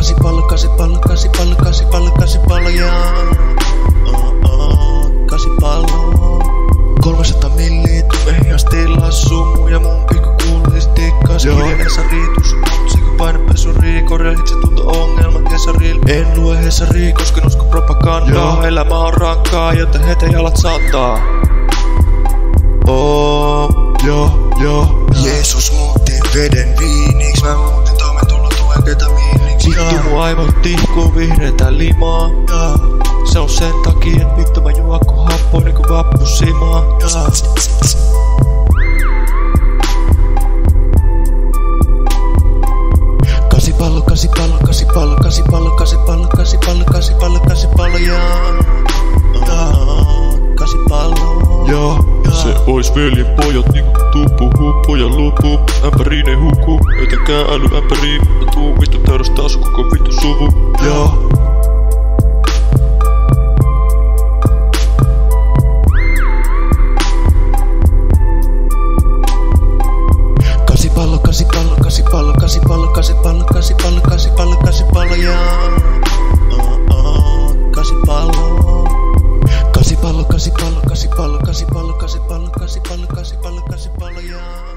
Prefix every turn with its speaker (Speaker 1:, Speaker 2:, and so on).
Speaker 1: kasipallo, kasipallo, kasipallo, kasipallo, kasipallo, jaa. Kasipallo. 300 milliä tumehjasti lassu, mun ja mun pikku kuulutis tikkas. Kirja Hesariitus, sekä painepesuri, korjaa itsetunto ongelmat Hesaril. En lue Hesaria, koska usko propagandaa. Elämä on rankkaa, joten hete jalat saattaa.
Speaker 2: Jeesus muutti veden viiniksi, mä muutin toimeentulotuen ketamiiniksi.
Speaker 1: Vittu mun aivot tihkuu vihreätä limaa. Se on sen takia, vittu mä juokku happoa niinku vappusimaa. Kasipallo, kasipallo, kasipallo, kasipallo, kasipallo, kasipallo, kasipallo, kasipallo, jaa. Kasipallo.
Speaker 3: Se ois veljen pojat niinku tuppu, huppu ja lupu. Ämpäriin ei huku, etenkään älyämpäriin. Mä tuun vittu teurastaa sun koko vittu suvu.
Speaker 1: Kasipallo, kasipallo, kasipallo, kasipallo, kasipallo, kasipallo, kasipallo, kasipallo, jaa. Kasipallo. Kasipallo, kasipallo, kasipallo, kasipallo, kasipallo, kasipallo, kasipallo, kasipallo, jaa.